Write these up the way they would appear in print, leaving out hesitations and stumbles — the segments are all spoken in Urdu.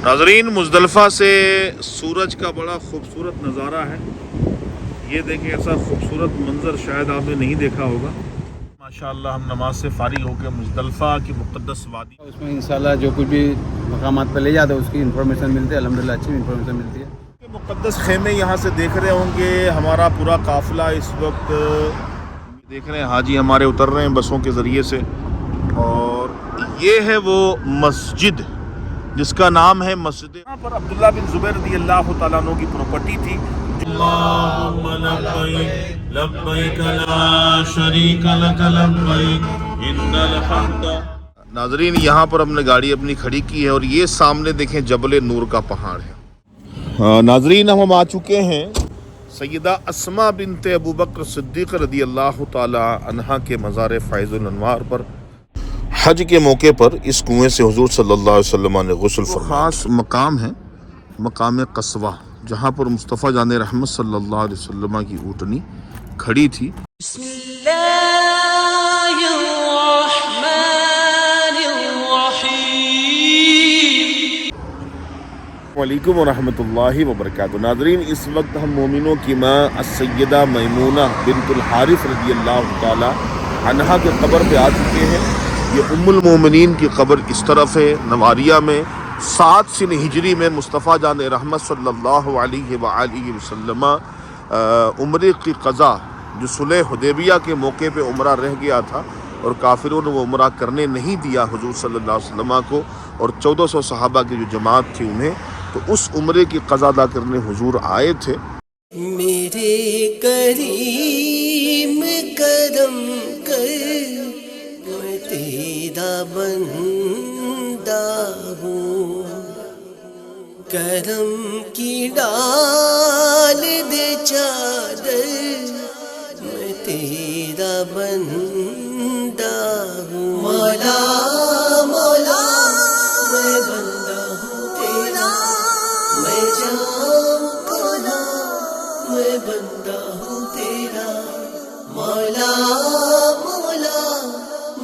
ناظرین مزدلفہ سے سورج کا بڑا خوبصورت نظارہ ہے. یہ دیکھیں ایسا خوبصورت منظر شاید آپ نے نہیں دیکھا ہوگا. ماشاءاللہ ہم نماز سے فارغ ہو کے مزدلفہ کی مقدس وادی اس میں انشاءاللہ جو کچھ بھی مقامات پہ لے جاتے ہیں اس کی انفارمیشن ملتی ہے. الحمدللہ اچھی انفارمیشن ملتی ہے. مقدس خیمے یہاں سے دیکھ رہے ہوں گے. ہمارا پورا قافلہ اس وقت دیکھ رہے ہیں حاجی ہمارے اتر رہے ہیں بسوں کے ذریعے سے. اور یہ ہے وہ مسجد جس کا نام ہے مسجد. یہاں پر عبداللہ بن زبیر رضی اللہ تعالیٰ عنہ کی پراپرٹی تھی. اللہم لبیک لبیک لا شریک لک لبیک ان الحمد. ناظرین یہاں پر ہم نے گاڑی اپنی کھڑی کی ہے اور یہ سامنے دیکھیں جبل نور کا پہاڑ ہے. ناظرین ہم آ چکے ہیں سیدہ اسماء بنت ابو بکر صدیق رضی اللہ تعالی عنہا کے مزار فیض الانوار پر. حج کے موقع پر اس کنویں سے حضور صلی اللہ علیہ وسلم نے غسل فرمایا. خاص مقام ہے مقام قصوہ جہاں پر مصطفیٰ جان رحمت صلی اللہ علیہ وسلم کی اونٹنی کھڑی تھی. بسم اللہ الرحمن الرحیم. وعلیکم ورحمۃ اللہ وبرکاتہ. ناظرین اس وقت ہم مومنوں کی ماں السیدہ میمونہ بنت الحارث رضی اللہ تعالی عنہا کے قبر پہ آ چکے ہیں. یہ ام المومنین کی قبر اس طرف ہے نواریہ میں. 7 سن ہجری میں مصطفیٰ جان رحمت صلی اللہ علیہ وآلہ وسلم عمرے کی قضا جو صلح حدیبیہ کے موقع پہ عمرہ رہ گیا تھا اور کافروں نے وہ عمرہ کرنے نہیں دیا حضور صلی اللہ علیہ وسلم کو اور 1400 صحابہ کی جو جماعت تھی انہیں، تو اس عمرے کی قضا ادا کرنے حضور آئے تھے. میرے کریم کرم کر میں تیرا بندہ ہوں. کرم کی ڈال دے چادر میں تیرا بندہ ہوں. مولا مولا میں بندہ ہوں تیرا. میں جاؤں کہاں میں بندہ ہوں تیرا. مولا مولا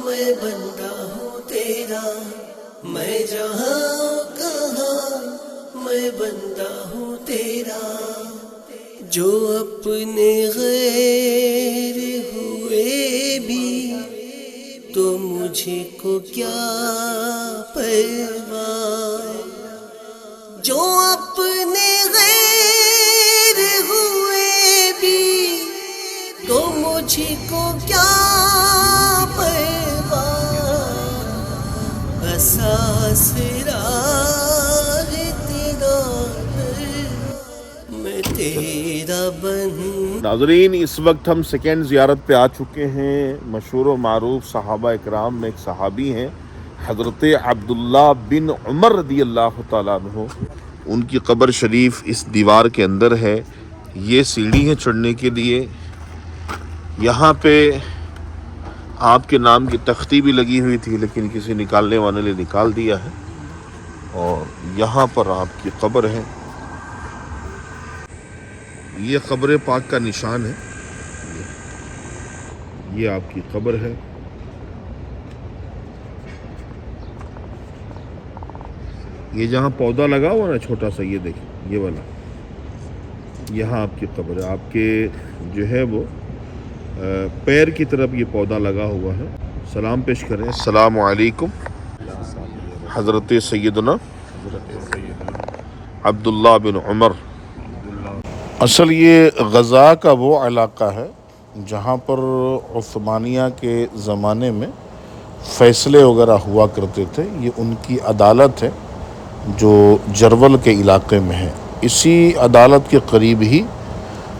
میں بندہ ہوں تیرا. میں جہاں کہاں میں بندہ ہوں تیرا. جو اپنے غیر ہوئے بھی تو مجھے کو کیا پرواہ. جو اپنے غیر ہوئے بھی تو مجھے کو کیا پرواہ. اساس راہ تیرا میں تیرا بن. ناظرین اس وقت ہم سیکنڈ زیارت پہ آ چکے ہیں. مشہور و معروف صحابہ اکرام میں ایک صحابی ہیں حضرت عبداللہ بن عمر رضی اللہ تعالیٰ عنہ. ان کی قبر شریف اس دیوار کے اندر ہے. یہ سیڑھی ہے چڑھنے کے لیے. یہاں پہ آپ کے نام کی تختی بھی لگی ہوئی تھی لیکن کسی نکالنے والے نے نکال دیا ہے. اور یہاں پر آپ کی قبر ہے. یہ قبر پاک کا نشان ہے. یہ آپ کی قبر ہے. یہ جہاں پودا لگا ہوا نا چھوٹا سا یہ دیکھیں یہ والا یہاں آپ کی قبر ہے. آپ کے جو ہے وہ پیر کی طرف یہ پودا لگا ہوا ہے. سلام پیش کریں. السلام علیکم. حضرت سیدنا عبداللہ بن عمر. اصل یہ غزہ کا وہ علاقہ ہے جہاں پر عثمانیہ کے زمانے میں فیصلے وغیرہ ہوا کرتے تھے. یہ ان کی عدالت ہے جو جرول کے علاقے میں ہے. اسی عدالت کے قریب ہی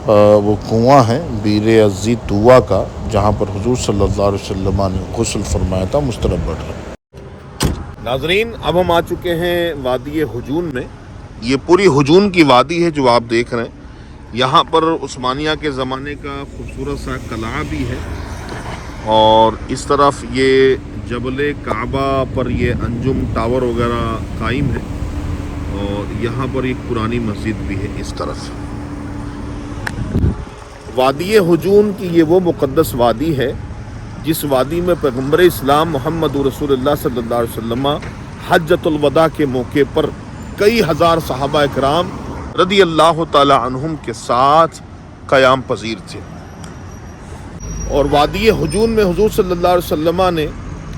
وہ کنواں ہے بیر عزی طوا کا جہاں پر حضور صلی اللہ علیہ وسلم نے غسل فرمایا تھا مستربت ہے. ناظرین اب ہم آ چکے ہیں وادی حجون میں. یہ پوری حجون کی وادی ہے جو آپ دیکھ رہے ہیں. یہاں پر عثمانیہ کے زمانے کا خوبصورت سا قلعہ بھی ہے اور اس طرف یہ جبل کعبہ پر یہ انجم ٹاور وغیرہ قائم ہے اور یہاں پر ایک پرانی مسجد بھی ہے اس طرف. وادی حجون کی یہ وہ مقدس وادی ہے جس وادی میں پیغمبر اسلام محمد رسول اللہ صلی اللہ علیہ وسلم حجۃ الوداع کے موقع پر کئی ہزار صحابہ اکرام رضی اللہ تعالی عنہم کے ساتھ قیام پذیر تھے. اور وادی حجون میں حضور صلی اللہ علیہ وسلم نے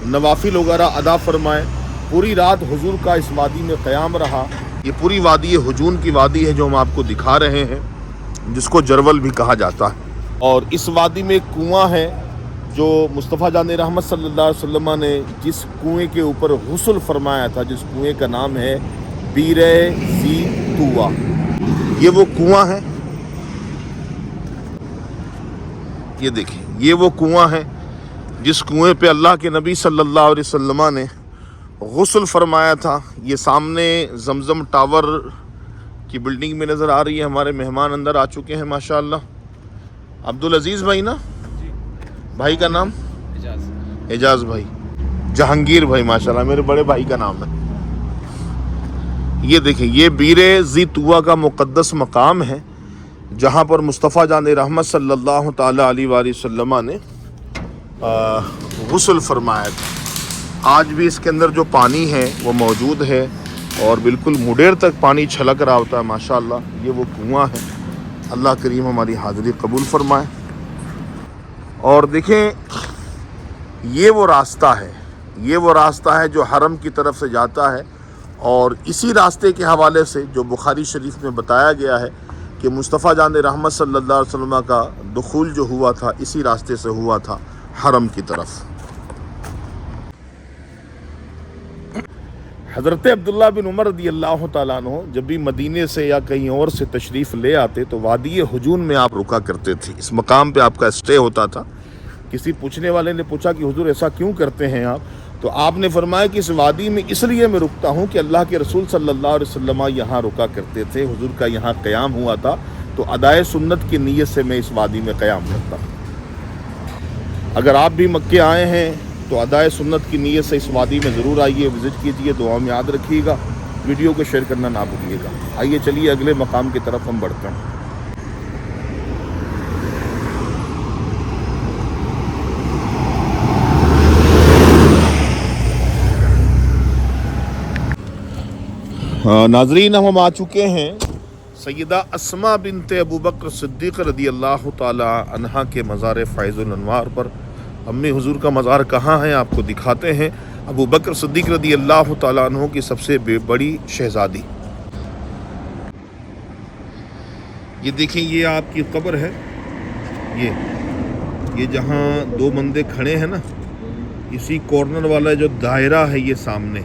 نوافل وغیرہ ادا فرمائے. پوری رات حضور کا اس وادی میں قیام رہا. یہ پوری وادی حجون کی وادی ہے جو ہم آپ کو دکھا رہے ہیں، جس کو جرول بھی کہا جاتا ہے. اور اس وادی میں ایک کنواں ہے جو مصطفیٰ جان رحمت صلی اللہ علیہ وسلم نے جس کنویں کے اوپر غسل فرمایا تھا، جس کنویں کا نام ہے بیر ذی طویٰ. یہ وہ کنواں ہے، یہ دیکھیں، یہ وہ کنواں ہے جس کنویں پہ اللہ کے نبی صلی اللہ علیہ وسلم نے غسل فرمایا تھا. یہ سامنے زمزم ٹاور کی بلڈنگ میں نظر آ رہی ہے. ہمارے مہمان اندر آ چکے ہیں ماشاءاللہ. عبدالعزیز بھائی نا، بھائی کا نام اعجاز بھائی، جہانگیر بھائی، ماشاءاللہ میرے بڑے بھائی کا نام ہے. یہ دیکھیں، یہ بیر ذی طویٰ کا مقدس مقام ہے جہاں پر مصطفیٰ جان رحمت صلی اللہ تعالی علیہ وآلہ وسلم نے غسل فرمایا تھا. آج بھی اس کے اندر جو پانی ہے وہ موجود ہے اور بالکل مڈیر تک پانی چھلک رہا ہوتا ہے ماشاءاللہ. یہ وہ کنواں ہے. اللہ کریم ہماری حاضری قبول فرمائے. اور دیکھیں، یہ وہ راستہ ہے، یہ وہ راستہ ہے جو حرم کی طرف سے جاتا ہے. اور اسی راستے کے حوالے سے جو بخاری شریف میں بتایا گیا ہے کہ مصطفیٰ جان رحمت صلی اللہ علیہ وسلم کا دخول جو ہوا تھا اسی راستے سے ہوا تھا حرم کی طرف. حضرت عبداللہ بن عمر رضی اللہ تعالیٰ عنہ جب بھی مدینے سے یا کہیں اور سے تشریف لے آتے تو وادی حجون میں آپ رکا کرتے تھے. اس مقام پہ آپ کا اسٹے ہوتا تھا. کسی پوچھنے والے نے پوچھا کہ حضور ایسا کیوں کرتے ہیں آپ؟ تو آپ نے فرمایا کہ اس وادی میں اس لیے میں رکتا ہوں کہ اللہ کے رسول صلی اللہ علیہ وسلم یہاں رکا کرتے تھے، حضور کا یہاں قیام ہوا تھا، تو ادائے سنت کی نیت سے میں اس وادی میں قیام کرتا ہوں. اگر آپ بھی مکے آئے ہیں تو ادائے سنت کی نیت سے اس وادی میں ضرور آئیے، وزٹ کیجیے. دعا میں یاد رکھیے گا، ویڈیو کو شیئر کرنا نہ بھولیے گا. آئیے چلیے اگلے مقام کی طرف ہم بڑھتے ہیں. ناظرین، ہم آ چکے ہیں سیدہ اسماء بنت ابو بکر صدیق رضی اللہ تعالی عنہا کے مزار فیض الانوار پر. امی حضور کا مزار کہاں ہے آپ کو دکھاتے ہیں. ابو بکر صدیق رضی اللہ تعالی عنہ کی سب سے بڑی شہزادی. یہ دیکھیں، یہ آپ کی قبر ہے. یہ جہاں دو بندے کھڑے ہیں نا، اسی کارنر والا جو دائرہ ہے یہ سامنے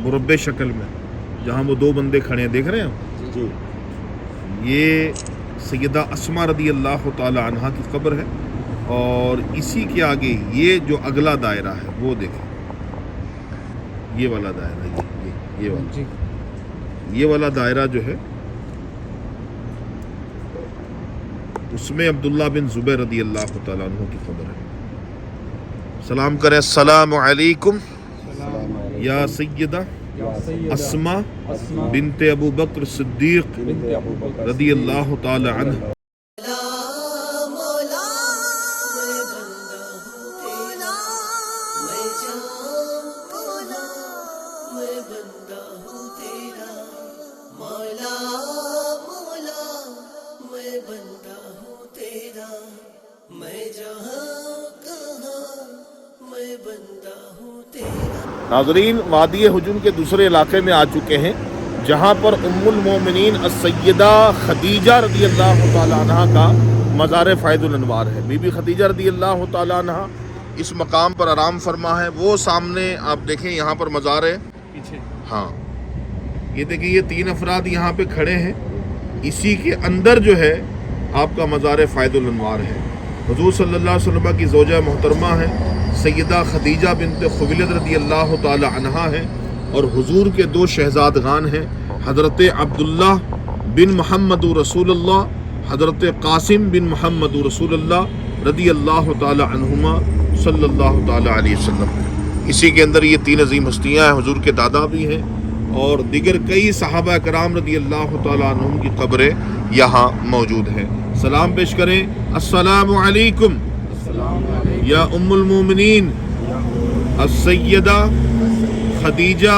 مربع شکل میں جہاں وہ دو بندے کھڑے ہیں، دیکھ رہے ہیں جی، یہ سیدہ اسماء رضی اللہ تعالی عنہا کی قبر ہے. اور اسی کے آگے یہ جو اگلا دائرہ ہے وہ دیکھیں، یہ والا دائرہ، یہ والا دائرہ جو ہے اس میں عبداللہ بن زبیر رضی اللہ تعالی عنہ کی قبر ہے. سلام کریں، السلام علیکم یا سیدہ اسماء بنت ابو بکر صدیق رضی اللہ تعالی عنہ. ناظرین، وادی حجون کے دوسرے علاقے میں آ چکے ہیں جہاں پر ام المومنین السیدہ خدیجہ رضی اللہ تعالی عنہ کا مزار فیض الانوار ہے. بی بی خدیجہ رضی اللہ تعالی عنہ اس مقام پر آرام فرما ہے. وہ سامنے آپ دیکھیں یہاں پر مزار ہے پیچھے. ہاں، یہ دیکھیں، یہ تین افراد یہاں پہ کھڑے ہیں. اسی کے اندر جو ہے آپ کا مزار فیض الانوار ہے. حضور صلی اللہ علیہ وسلم کی زوجہ محترمہ ہے سیدہ خدیجہ بنت خویلد رضی اللہ تعالی عنہا ہے. اور حضور کے دو شہزادگان ہیں، حضرت عبداللہ بن محمد رسول اللہ، حضرت قاسم بن محمد رسول اللہ رضی اللہ تعالی عنہما صلی اللہ تعالی علیہ وسلم. اسی کے اندر یہ تین عظیم ہستیاں ہیں. حضور کے دادا بھی ہیں اور دیگر کئی صحابہ کرام رضی اللہ تعالی عنہم کی قبریں یہاں موجود ہیں. سلام پیش کریں، السلام علیکم یا ام المومنین السیدہ خدیجہ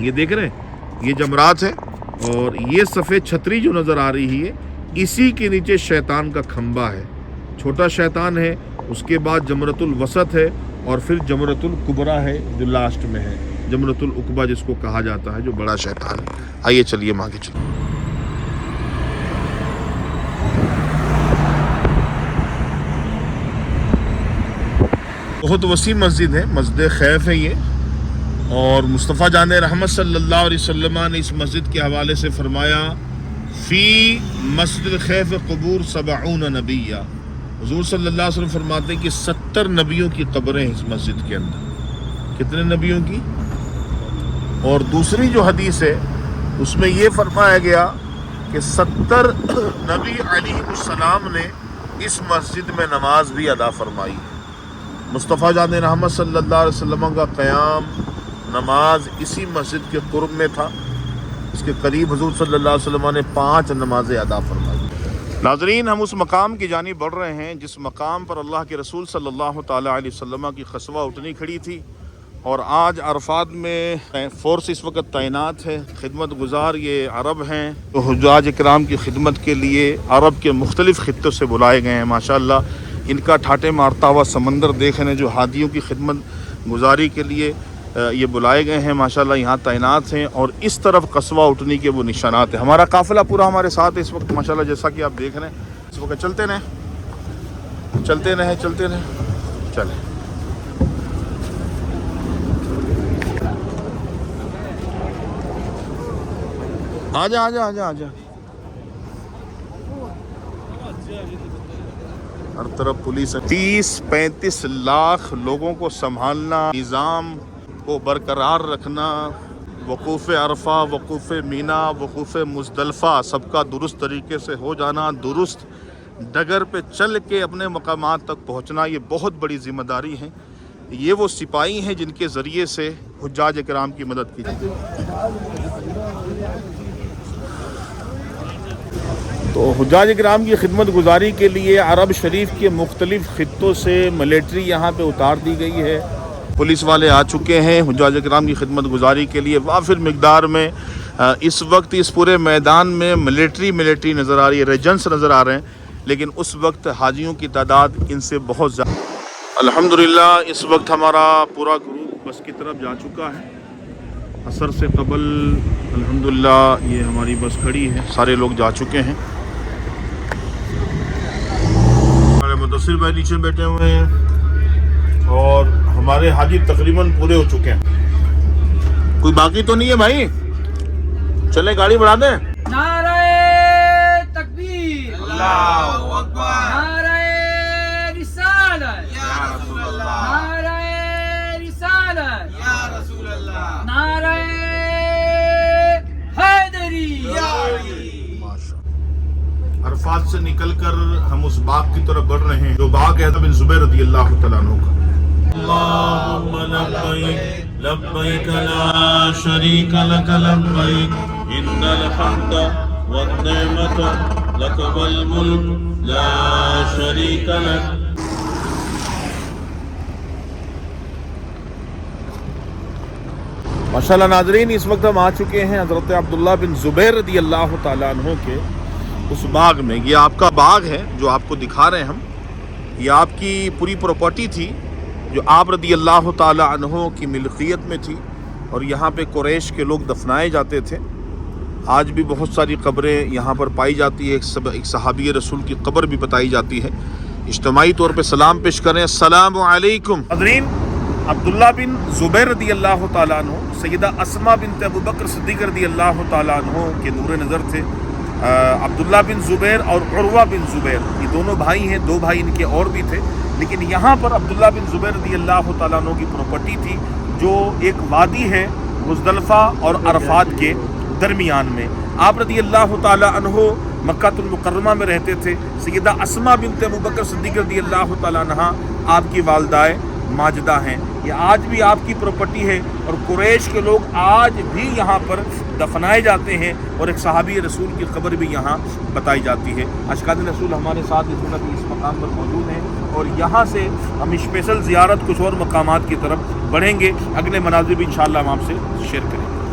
یہ دیکھ رہے ہیں یہ جمرات ہے اور یہ سفید چھتری جو نظر آ رہی ہے اسی کے نیچے شیطان کا کھمبا ہے. چھوٹا شیطان ہے, اس کے بعد جمرۃ الوسط ہے اور پھر جمرۃ الکبریٰ ہے جو لاسٹ میں ہے. جمرۃ العقبہ جس کو کہا جاتا ہے جو بڑا شیطان ہے. آئیے چلیے ہم آگے چلیے. بہت وسیع مسجد ہے, مسجد خیف ہے یہ, اور مصطفیٰ جان رحمت صلی اللہ علیہ وسلم نے اس مسجد کے حوالے سے فرمایا فی مسجد خیف قبور 70 نبیہ. حضور صلی اللہ علیہ وسلم فرماتے ہیں کہ 70 نبیوں کی قبریں ہیں اس مسجد کے اندر. کتنے نبیوں کی؟ اور دوسری جو حدیث ہے اس میں یہ فرمایا گیا کہ 70 نبی علیہ السلام نے اس مسجد میں نماز بھی ادا فرمائی. مصطفیٰ جان رحمت صلی اللہ علیہ وسلم کا قیام نماز اسی مسجد کے قرب میں تھا. اس کے قریب حضور صلی اللہ علیہ وسلم نے 5 نمازیں ادا فرمائی. ناظرین, ہم اس مقام کی جانب بڑھ رہے ہیں جس مقام پر اللہ کے رسول صلی اللہ تعالیٰ علیہ وسلم کی خصوہ اٹھنی کھڑی تھی, اور آج عرفات میں فورس اس وقت تعینات ہے. خدمت گزار یہ عرب ہیں تو حجاج اکرام کی خدمت کے لیے عرب کے مختلف خطوں سے بلائے گئے ہیں. ماشاءاللہ ان کا ٹھاٹے مارتا ہوا سمندر دیکھنے جو حاجیوں کی خدمت گزاری کے لیے یہ بلائے گئے ہیں. ماشاءاللہ یہاں تعینات ہیں اور اس طرف قصوہ اٹھنی کے وہ نشانات ہیں. ہمارا قافلہ پورا ہمارے ساتھ ہے اس وقت ماشاءاللہ, جیسا کہ آپ دیکھ رہے ہیں. اس وقت چلتے رہیں چلیں. آجا. ہر طرف پولیس ہے. 30-35 لاکھ لوگوں کو سنبھالنا, نظام کو برقرار رکھنا, وقوف عرفہ, وقوف مینا, وقوف مزدلفہ سب کا درست طریقے سے ہو جانا, درست ڈگر پہ چل کے اپنے مقامات تک پہنچنا, یہ بہت بڑی ذمہ داری ہے. یہ وہ سپاہی ہیں جن کے ذریعے سے حجاج اکرام کی مدد کی جاتی ہے. تو حجاج اکرام کی خدمت گزاری کے لیے عرب شریف کے مختلف خطوں سے ملٹری یہاں پہ اتار دی گئی ہے. پولیس والے آ چکے ہیں حجاج اکرام کی خدمت گزاری کے لیے وافر مقدار میں. اس وقت اس پورے میدان میں ملٹری نظر آ رہی ہے, ریجنس نظر آ رہے ہیں, لیکن اس وقت حاجیوں کی تعداد ان سے بہت زیادہ. الحمدللہ اس وقت ہمارا پورا گروپ بس کی طرف جا چکا ہے. عصر سے قبل الحمدللہ یہ ہماری بس کھڑی ہے, سارے لوگ جا چکے ہیں. ہمارے مدثر بھائی نیچے بیٹھے ہوئے ہیں اور ہمارے حاجی تقریباً پورے ہو چکے ہیں. کوئی باقی تو نہیں ہے بھائی؟ چلے گاڑی بڑھا دیں. نعرہ تکبیر, اللہ اکبر, نعرہ رسالت یا رسول اللہ, نعرہ رسالت یا رسول اللہ, نعرہ حیدری. عرفات سے نکل کر ہم اس باغ کی طرف بڑھ رہے ہیں جو باغ ہے بن زبیر رضی اللہ تعالیٰ عنہ کا. اللہم لبیک لبیک لا شریک لک لبیک ان الحمد والنعمت لک والملک لا شریک لک. ماشاءاللہ ناظرین, اس وقت ہم آ چکے ہیں حضرت عبداللہ بن زبیر رضی اللہ تعالیٰ عنہ کے اس باغ میں. یہ آپ کا باغ ہے جو آپ کو دکھا رہے ہیں ہم. یہ آپ کی پوری پراپرٹی تھی جو آپ رضی اللہ تعالیٰ عنہ کی ملکیت میں تھی, اور یہاں پہ قریش کے لوگ دفنائے جاتے تھے. آج بھی بہت ساری قبریں یہاں پر پائی جاتی ہے. ایک صحابی رسول کی قبر بھی بتائی جاتی ہے. اجتماعی طور پہ سلام پیش کریں. السلام علیکم. حضرین, عبداللہ بن زبیر رضی اللہ تعالیٰ عنہ سیدہ اسماء بنت ابو بکر صدیق رضی اللہ تعالیٰ عنہ کے نور نظر تھے. عبداللہ بن زبیر اور عروہ بن زبیر یہ دونوں بھائی ہیں. 2 بھائی ان کے اور بھی تھے, لیکن یہاں پر عبداللہ بن زبیر رضی اللہ تعالیٰ عنہ کی پراپرٹی تھی جو ایک وادی ہے مزدلفہ اور عرفات کے درمیان میں. آپ رضی اللہ تعالیٰ عنہ مکہ المکرمہ میں رہتے تھے. سیدہ اسماء بنت ابو بکر صدیق رضی اللہ تعالیٰ عنہ آپ کی والدہ ماجدہ ہیں. یہ آج بھی آپ کی پراپرٹی ہے, اور قریش کے لوگ آج بھی یہاں پر دفنائے جاتے ہیں, اور ایک صحابی رسول کی قبر بھی یہاں بتائی جاتی ہے. اشکاد رسول ہمارے ساتھ اس وقت اس مقام پر موجود ہیں, اور یہاں سے ہم اسپیشل زیارت کچھ اور مقامات کی طرف بڑھیں گے. اگلے مناظر بھی انشاءاللہ ہم آپ سے شیئر کریں گے.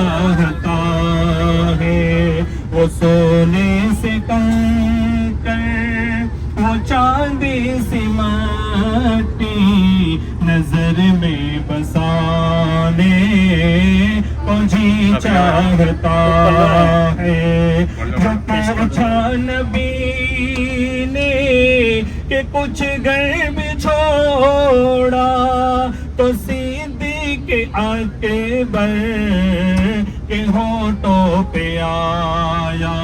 چاہتا ہے وہ سونے سے کنکر وہ چاندی سی مٹی نظر میں بسانے کو جی چاہتا ہے جو پوچھا نبی نے کہ کچھ گھر بھی چھوڑا تو صدیق اکبر کے ہونٹوں پہ آیا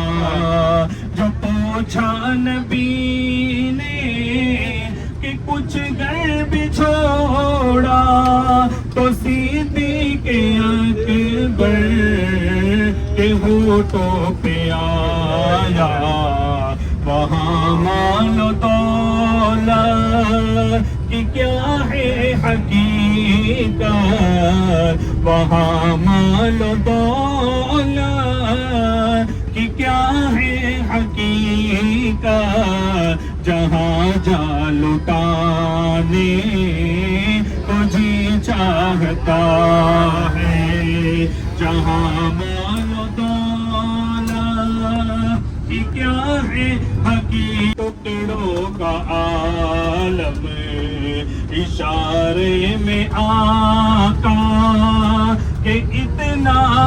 جو پوچھا نبی نے کہ کچھ گھر بھی چھوڑا تو صدیق اکبر کے ہونٹوں پہ آیا وہاں مال و دولت کی کیا ہے حقیقت وہاں مال و دولت کی کیا ہے حقیقت جہاں جا لٹانے کو جی چاہتا ہے جہاں مال و دولت کی کیا ہے حقیقت ٹکڑوں کا عالم اشارے میں آقا کہ اتنا